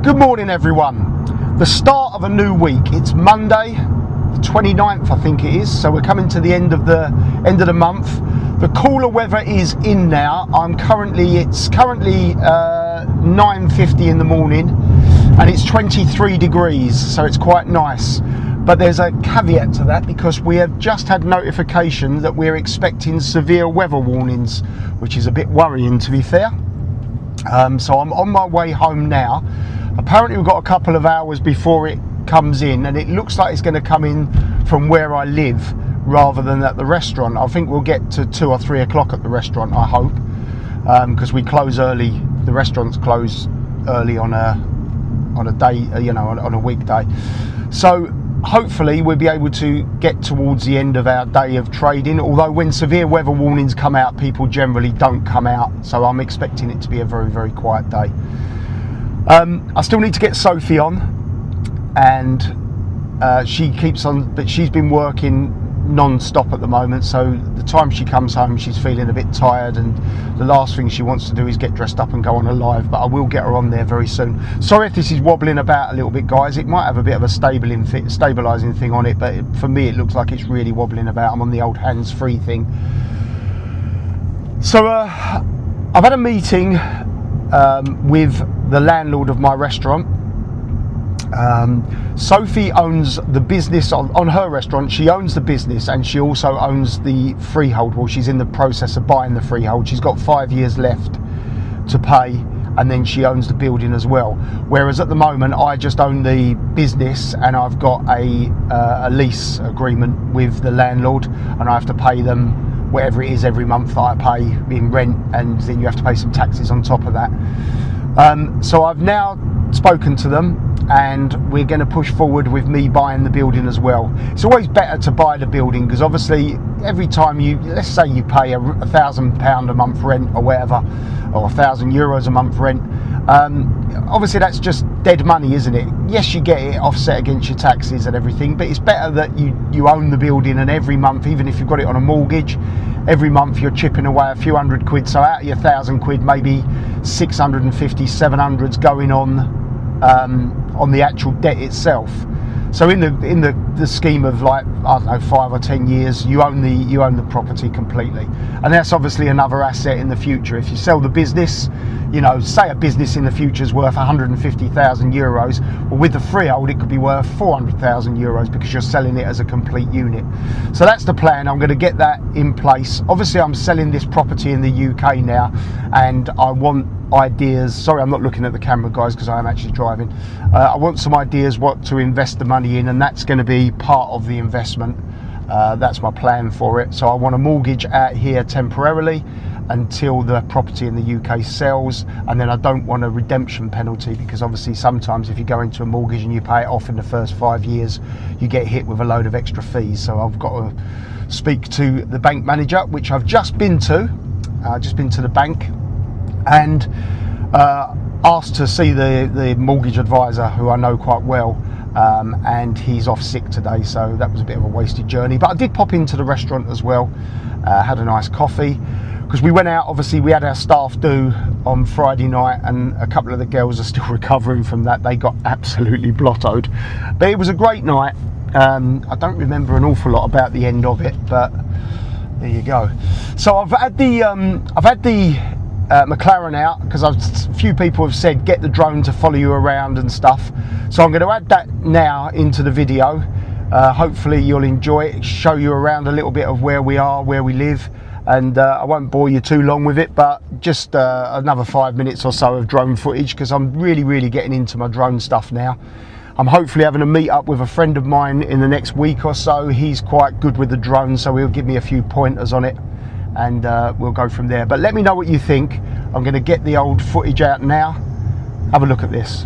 Good morning everyone. The start of a new week. It's Monday, the 29th I think it is, so we're coming to the end of the month. The cooler weather is in now. It's currently 9:50 in the morning and it's 23 degrees, so it's quite nice. But there's a caveat to that because we have just had notification that we're expecting severe weather warnings, which is a bit worrying to be fair. So I'm on my way home now. Apparently we've got a couple of hours before it comes in, and it looks like it's going to come in from where I live rather than at the restaurant. I think we'll get to 2 or 3 o'clock at the restaurant, I hope, because we close early. The restaurants close early on a day, on a weekday. So hopefully we'll be able to get towards the end of our day of trading, although when severe weather warnings come out, people generally don't come out, so I'm expecting it to be a very, very quiet day. I still need to get Sophie on, and she keeps on, but she's been working non-stop at the moment, so the time she comes home she's feeling a bit tired, and the last thing she wants to do is get dressed up and go on a live, but I will get her on there very soon. Sorry if this is wobbling about a little bit, guys. It might have a bit of a stabilizing thing on it, but for me it looks like it's really wobbling about. I'm on the old hands-free thing. So I've had a meeting with the landlord of my restaurant. Sophie owns the business on her restaurant. She owns the business and she also owns the freehold. Well, she's in the process of buying the freehold. She's got 5 years left to pay, and then she owns the building as well. Whereas at the moment I just own the business, and I've got a lease agreement with the landlord, and I have to pay them whatever it is every month that I pay in rent, and then you have to pay some taxes on top of that. So I've now spoken to them, and we're going to push forward with me buying the building as well. It's always better to buy the building because obviously every time let's say you pay £1,000 a month rent or whatever, or €1,000 a month rent, obviously that's just dead money, isn't it? Yes, you get it offset against your taxes and everything, but it's better that you own the building, and every month, even if you've got it on a mortgage, every month you're chipping away a few £100, so out of your £1,000, maybe 650, 700's going on the actual debt itself. So in the scheme of, like, I don't know, 5 or 10 years, you own the property completely, and that's obviously another asset in the future. If you sell the business, say a business in the future is worth €150,000, well, with the freehold it could be worth €400,000 because you're selling it as a complete unit. So that's the plan. I'm going to get that in place. Obviously I'm selling this property in the UK now, and I want ideas. Sorry, I'm not looking at the camera, guys, because I am actually driving. I want some ideas what to invest the money in, and that's going to be part of the investment. That's my plan for it. So I want a mortgage out here temporarily until the property in the UK sells, and then I don't want a redemption penalty, because obviously sometimes if you go into a mortgage and you pay it off in the first 5 years, you get hit with a load of extra fees. So I've got to speak to the bank manager, which I've just been to the bank, and asked to see the mortgage advisor, who I know quite well, and he's off sick today, so that was a bit of a wasted journey. But I did pop into the restaurant as well, had a nice coffee, because we went out. Obviously we had our staff do on Friday night, and a couple of the girls are still recovering from that. They got absolutely blottoed, but it was a great night. I don't remember an awful lot about the end of it, but there you go. So I've had the McLaren out, because a few people have said get the drone to follow you around and stuff, so I'm going to add that now into the video. Hopefully you'll enjoy it, show you around a little bit of where we are, where we live, and I won't bore you too long with it, but just another 5 minutes or so of drone footage, because I'm really getting into my drone stuff now. I'm hopefully having a meet up with a friend of mine in the next week or so. He's quite good with the drone, so he'll give me a few pointers on it, and we'll go from there. But let me know what you think. I'm going to get the old footage out now. Have a look at this.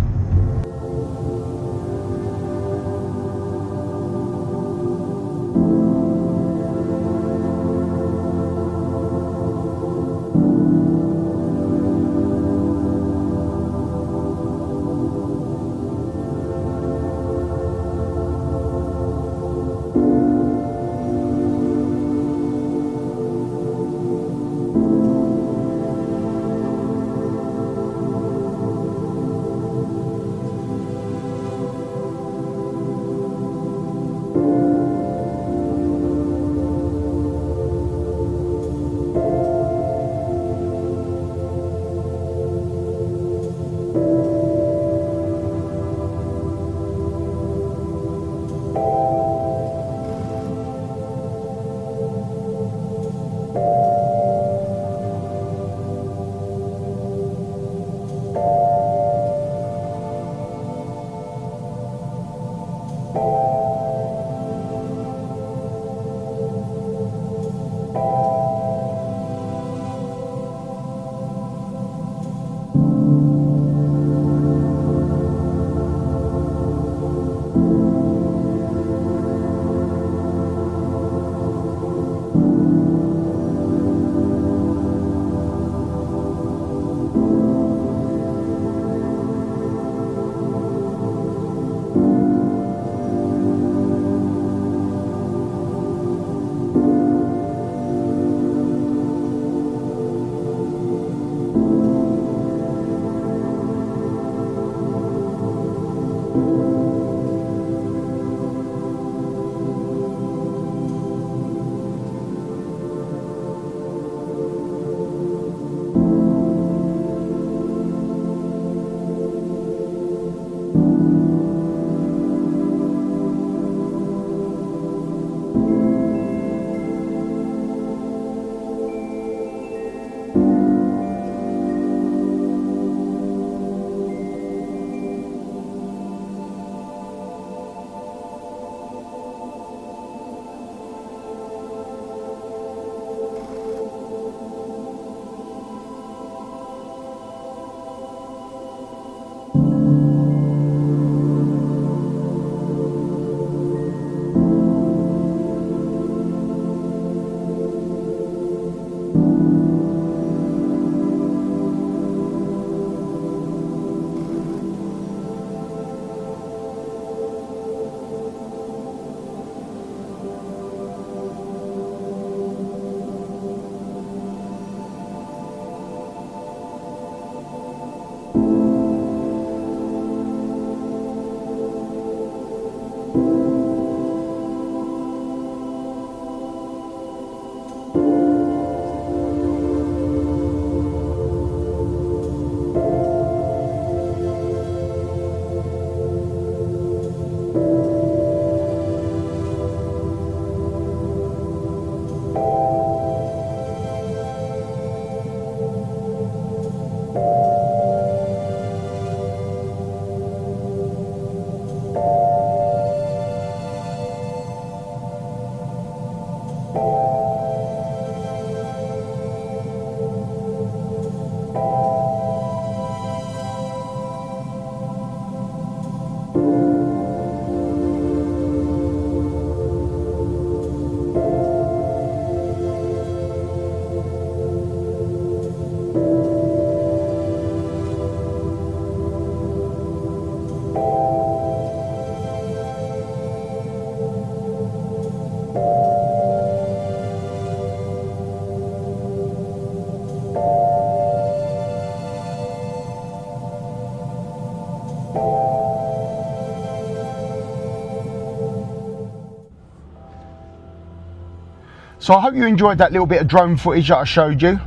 So I hope you enjoyed that little bit of drone footage that I showed you.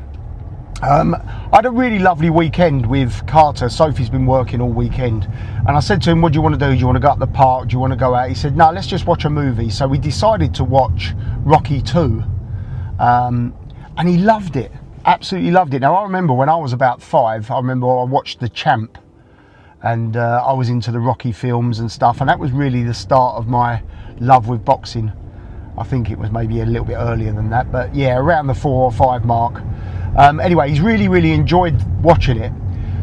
I had a really lovely weekend with Carter. Sophie's been working all weekend, and I said to him, what do you want to do? Do you want to go up the park? Do you want to go out? He said, no, let's just watch a movie. So we decided to watch Rocky 2, and he loved it, absolutely loved it. Now I remember when I was about 5, I remember I watched The Champ, and I was into the Rocky films and stuff, and that was really the start of my love with boxing. I think it was maybe a little bit earlier than that, but yeah, around the 4 or 5 mark. Anyway, he's really enjoyed watching it,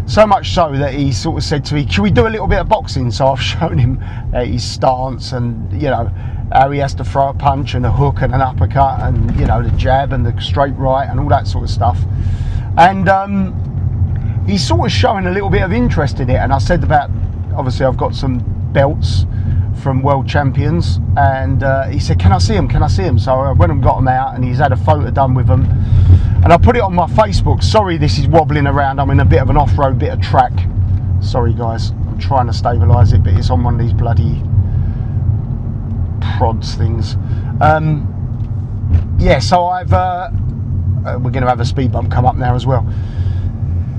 so much so that he sort of said to me, should we do a little bit of boxing? So I've shown him his stance, and you know how he has to throw a punch and a hook and an uppercut, and you know the jab and the straight right and all that sort of stuff. And he's sort of showing a little bit of interest in it. And I said about, obviously I've got some belts from world champions, and he said, can I see them, can I see them? So I went and got them out, and he's had a photo done with them, and I put it on my Facebook. Sorry this is wobbling around, I'm in a bit of an off-road bit of track, sorry guys, I'm trying to stabilise it, but it's on one of these bloody prods things. Yeah, so I've we're going to have a speed bump come up now as well.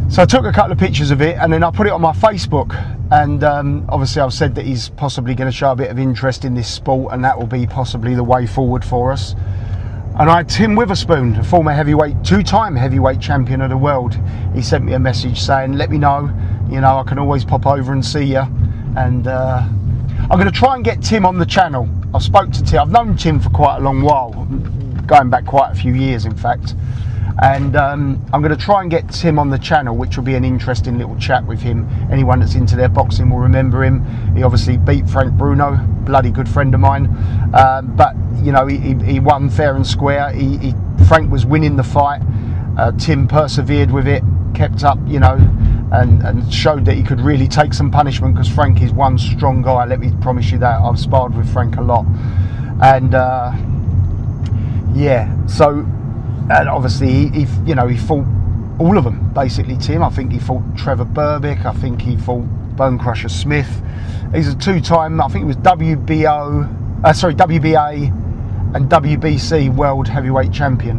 So I took a couple of pictures of it, and then I put it on my Facebook, and obviously I've said that he's possibly going to show a bit of interest in this sport, and that will be possibly the way forward for us. And I had Tim Witherspoon, a former heavyweight, 2-time heavyweight champion of the world. He sent me a message saying, let me know, you know, I can always pop over and see you. And I'm going to try and get Tim on the channel. I've spoke to Tim, I've known Tim for quite a long while, going back quite a few years in fact. And I'm going to try and get Tim on the channel, which will be an interesting little chat with him. Anyone that's into their boxing will remember him. He obviously beat Frank Bruno, bloody good friend of mine. But you know, he won fair and square. Frank was winning the fight. Tim persevered with it, kept up, you know, and showed that he could really take some punishment, because Frank is one strong guy. Let me promise you that. I've sparred with Frank a lot, and yeah, so. And obviously he fought all of them basically, Tim. I think he fought Trevor Berbick, I think he fought Bone Crusher Smith. He's a 2-time, I think it was WBA and WBC world heavyweight champion,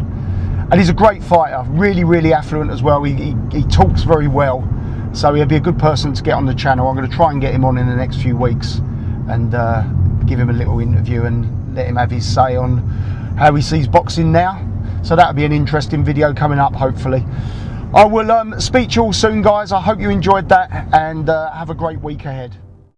and he's a great fighter, really affluent as well. He talks very well, so he'll be a good person to get on the channel. I'm going to try and get him on in the next few weeks, and give him a little interview and let him have his say on how he sees boxing now. So that'll be an interesting video coming up, hopefully. I will speak to you all soon, guys. I hope you enjoyed that, and have a great week ahead.